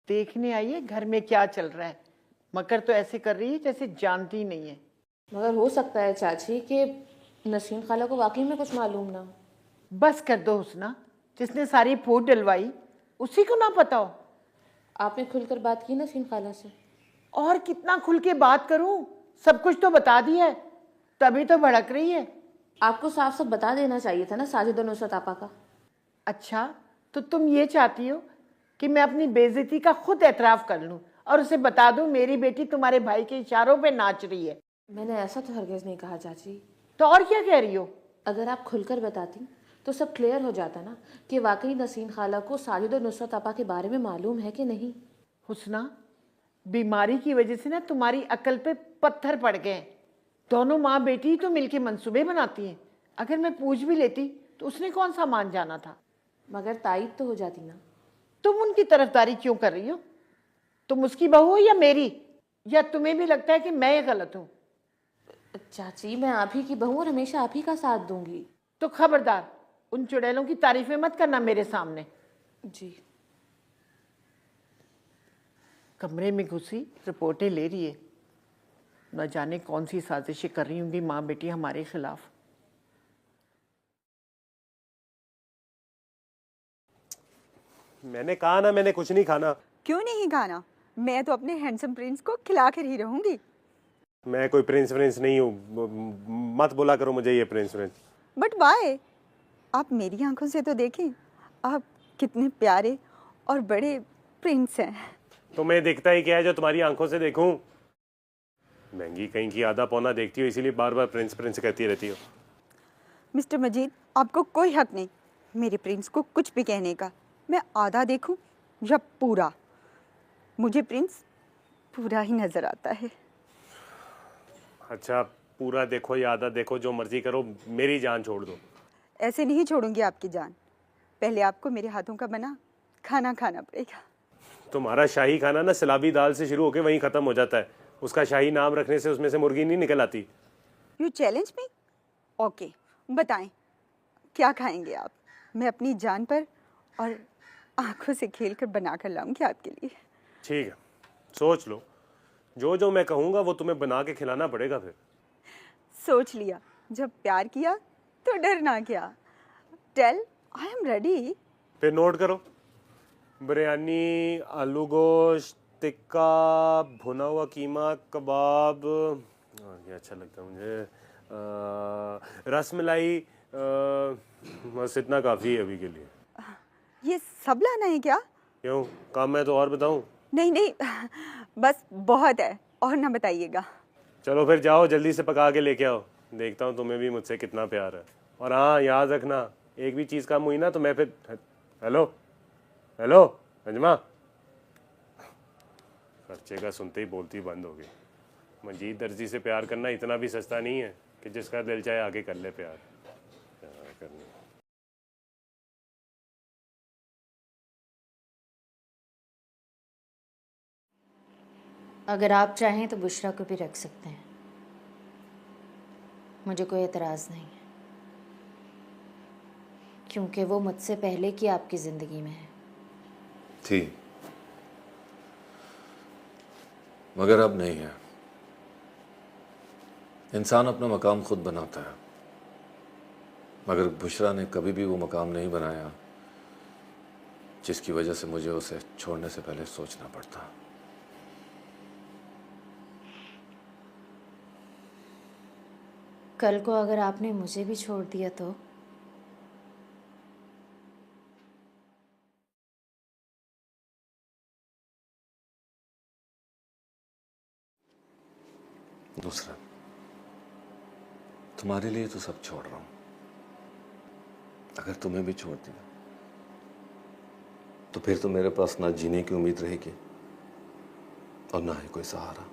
देखने आई है घर में क्या चल रहा है, मगर तो ऐसे कर रही है जैसे जानती ही नहीं है। मगर हो सकता है चाची कि नसीम खाला को वाकई में कुछ मालूम ना हो। बस कर दो हुस्ना, जिसने सारी फूट डलवाई उसी को ना पता हो। आपने खुलकर बात की नसीम खाला से? और कितना खुल के बात करूं, सब कुछ तो बता दिया है, तभी तो भड़क रही है। आपको साफ साफ बता देना चाहिए था ना साजिद और नुसरत आपा का। अच्छा, तो तुम ये चाहती हो कि मैं अपनी बेइज्जती का खुद एतराफ कर लूं और उसे बता दूं मेरी बेटी तुम्हारे भाई के इशारों पे नाच रही है? मैंने ऐसा तो हरगिज नहीं कहा चाची। तो और क्या कह रही हो? अगर आप खुलकर बताती तो सब क्लियर हो जाता ना कि वाकई नसीम खाला को साजिद और नुसरत आपा के बारे में मालूम है कि नहीं। हुस्ना, बीमारी की वजह से ना तुम्हारी अकल पे पत्थर पड़ गए हैं। दोनों माँ बेटी तो मिलके मंसूबे बनाती हैं। अगर मैं पूछ भी लेती तो उसने कौन सा मान जाना था। मगर तायद तो हो जाती ना। तुम उनकी तरफदारी क्यों कर रही हो? तुम उसकी बहू हो या मेरी? या तुम्हें भी लगता है कि मैं गलत हूं? चाची मैं आप ही की बहू और हमेशा आप ही का साथ दूंगी। तो खबरदार, उन चुड़ैलों की तारीफें मत करना मेरे सामने। जी। कमरे में घुसी रिपोर्टें ले रही है, न जाने कौन सी साजिशें कर रही होंगी माँ बेटी हमारे खिलाफ। मैंने कहा ना, मैंने कुछ नहीं खाना। क्यों नहीं खाना? मैं तो अपने हैंडसम प्रिंस को खिला कर ही रहूंगी। मैं कोई प्रिंस व्रिंस नहीं हूँ, मत बोला करो मुझे ये प्रिंस व्रिंस। But why? आप मेरी आंखों से तो देखें, आप कितने प्यारे और बड़े प्रिंस हैं। तुम्हें दिखता ही क्या है जो तुम्हारी आंखों से देखूं? महंगी कहीं की आधा पौना देखती हो, इसीलिए बार बार प्रिंस प्रिंस कहती रहती हो। मिस्टर मजीद, आपको कोई हक नहीं मेरे प्रिंस को कुछ भी कहने का। मैं आधा देखूं या पूरा, मुझे प्रिंस पूरा ही नजर आता है। अच्छा, पूरा देखो या आधा देखो, जो मर्जी करो, मेरी जान छोड़ दो। ऐसे नहीं छोड़ूंगी आपकी जान। पहले आपको मेरे हाथों का बना खाना खाना पड़ेगा। तुम्हारा शाही खाना ना सलाबी दाल से शुरू होकर वहीं खत्म हो जाता है। उसका शाही नाम रखने से उसमें से मुर्गी नहीं निकल आती। You challenge me? ओके, बताएं क्या खाएंगे आप? मैं अपनी जान पर और आंखों से खेल कर बना कर लाऊंगी आपके लिए। ठीक है, सोच लो। जो जो मैं कहूँगा वो तुम्हें बना के खिलाना पड़ेगा। फिर सोच लिया, जब प्यार किया तो डरना क्या। Tell, I am ready. फिर नोट करो। बिरयानी, आलू गोश्त, टिक्का, भुना हुआ कीमा, कबाब, ये अच्छा लगता है मुझे, रस मलाई, बस इतना काफ़ी है अभी के लिए। ये सब लाना है क्या? क्यों, काम है तो और बताऊं? नहीं नहीं, बस बहुत है, और ना बताइएगा। चलो फिर जाओ, जल्दी से पका के लेके आओ। देखता हूँ तुम्हें भी मुझसे कितना प्यार है। और हाँ, याद रखना, एक भी चीज़ कम हुई ना तो मैं फिर। हेलो हेलो अंजमा। खर्चे का सुनते ही बोलती बंद हो गई। मजीद दर्जी से प्यार करना इतना भी सस्ता नहीं है कि जिसका दिल चाहे आगे कर ले प्यार। क्या करना। अगर आप चाहें तो बुशरा को भी रख सकते हैं, मुझे कोई एतराज़ नहीं है, क्योंकि वो मुझसे पहले की आपकी ज़िंदगी में है। थी, मगर अब नहीं है। इंसान अपना मकाम खुद बनाता है, मगर बुशरा ने कभी भी वो मकाम नहीं बनाया जिसकी वजह से मुझे उसे छोड़ने से पहले सोचना पड़ता। कल को अगर आपने मुझे भी छोड़ दिया तो? दूसरा, तुम्हारे लिए तो सब छोड़ रहा हूं। अगर तुम्हें भी छोड़ दिया तो फिर तो मेरे पास ना जीने की उम्मीद रहेगी और ना ही कोई सहारा।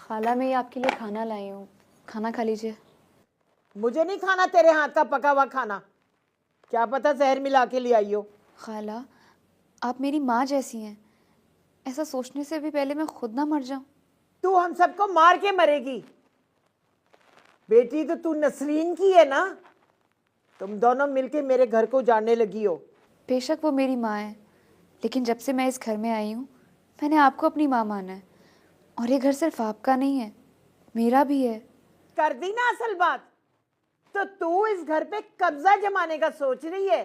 खाला मैं ये आपके लिए खाना लाई हूँ, खाना खा लीजिए। मुझे नहीं खाना तेरे हाथ का पका हुआ खाना, क्या पता जहर मिला के ले आई हो। खाला, आप मेरी माँ जैसी हैं, ऐसा सोचने से भी पहले मैं खुद ना मर जाऊं। तू हम सबको मार के मरेगी। बेटी तो तू नसरीन की है ना, तुम दोनों मिलके मेरे घर को उजाड़ने लगी हो। बेशक वो मेरी माँ है, लेकिन जब से मैं इस घर में आई हूँ मैंने आपको अपनी माँ माना है, और ये घर सिर्फ आपका नहीं है, मेरा भी है। कर दी ना असल बात, तो तू इस घर पे कब्जा जमाने का सोच रही है।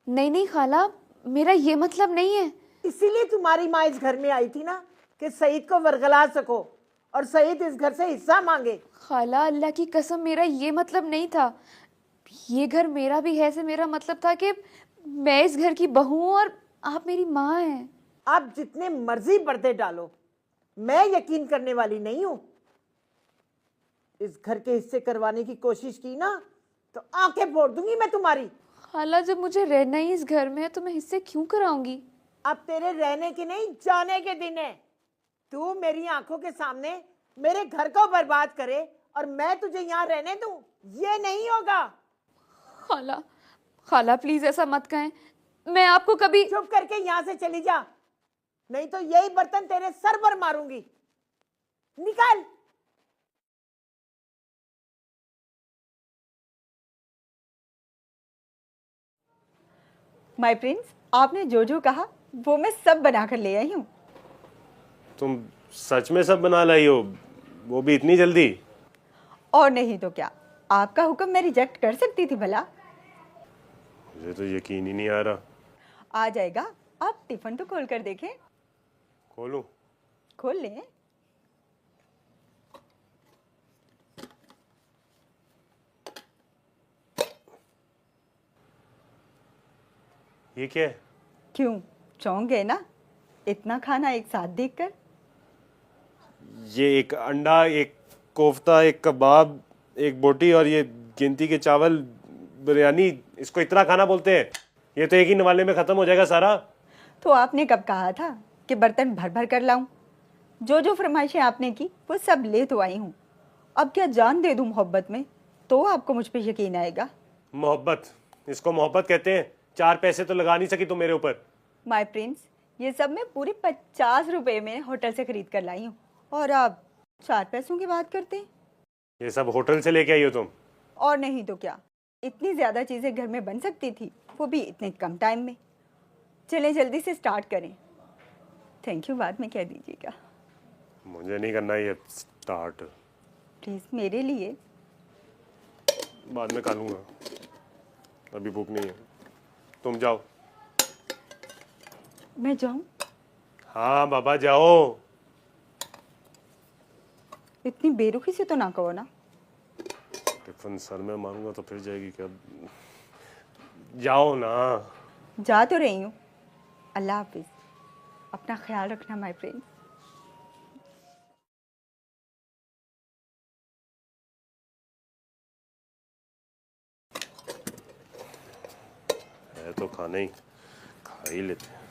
नहीं नहीं खाला, मेरा ये मतलब नहीं है। इसीलिए तुम्हारी माँ इस घर में आई थी ना, कि सईद को वरगला सको और सईद इस घर से हिस्सा मांगे। खाला, अल्लाह की कसम मेरा ये मतलब नहीं था। ये घर मेरा भी है से मेरा मतलब था कि मैं इस घर की बहू हूँ और आप मेरी माँ हैं। आप जितने मर्जी पर्दे डालो, मैं यकीन करने वाली नहीं हूं। इस घर के हिस्से करवाने की कोशिश की ना तो आंखें फोड़ दूंगी मैं तुम्हारी। खाला, जब मुझे रहना ही इस घर में है तो मैं हिस्से क्यों कराऊंगी? अब तेरे रहने के नहीं जाने के दिन है। तू मेरी आंखों के सामने मेरे घर को बर्बाद करे और मैं तुझे यहाँ रहने दूं, ये नहीं होगा। खाला, खाला प्लीज ऐसा मत कहें, मैं आपको कभी। चुप करके यहाँ से चली जा, नहीं तो यही बर्तन तेरे सर पर मारूंगी। निकल। माय प्रिंस, आपने जो जो कहा वो मैं सब बना कर ले आई हूँ। तुम सच में सब बना लाई हो, वो भी इतनी जल्दी? और नहीं तो क्या, आपका हुक्म मैं रिजेक्ट कर सकती थी भला? मुझे तो यकीन ही नहीं आ रहा। आ जाएगा, आप टिफिन तो खोल कर देखें। खोलूं? खोल लें। ये क्या है? क्यों, चौंक गए ना इतना खाना एक साथ देखकर? ये एक अंडा, एक कोफ्ता, एक कबाब, एक बोटी और ये गिनती के चावल, बिरयानी, इसको इतना खाना बोलते हैं? ये तो एक ही नवाले में खत्म हो जाएगा सारा। तो आपने कब कहा था कि बर्तन भर भर कर लाऊं? जो जो फरमाइशें आपने की वो सब ले तो आई हूँ। अब क्या जान दे दूं मोहब्बत में, तो आपको मुझ पे यकीन आएगा। मोहब्बत? इसको मोहब्बत कहते हैं? 4 पैसे तो लगा नहीं सकी तुम मेरे ऊपर। माय प्रिंस, ये सब मैं पूरे 50 रुपए में होटल से खरीद कर लाई हूँ, और आप 4 पैसों की बात करते हैं। ये सब होटल से लेके आई हो तुम? और नहीं तो क्या, इतनी ज़्यादा चीज़ें घर में बन सकती थी, वो भी इतने कम टाइम में। चलें जल्दी से स्टार्ट करें। थैंक यू बाद में कह दीजिएगा। मुझे नहीं करना ये स्टार्ट, प्लीज़ मेरे लिए। बाद में खा लूंगा, अभी भूख नहीं है। तुम जाओ। मैं जाऊं? हाँ बाबा जाओ। इतनी बेरुखी से तो ना कहो ना। टिफिन सर में मारूंगा तो फिर जाएगी क्या? जाओ ना। जा तो रही हूँ। अल्लाह हाफिज, अपना ख्याल रखना माय फ्रेंड। है तो खाना ही, खा ही लेते हैं।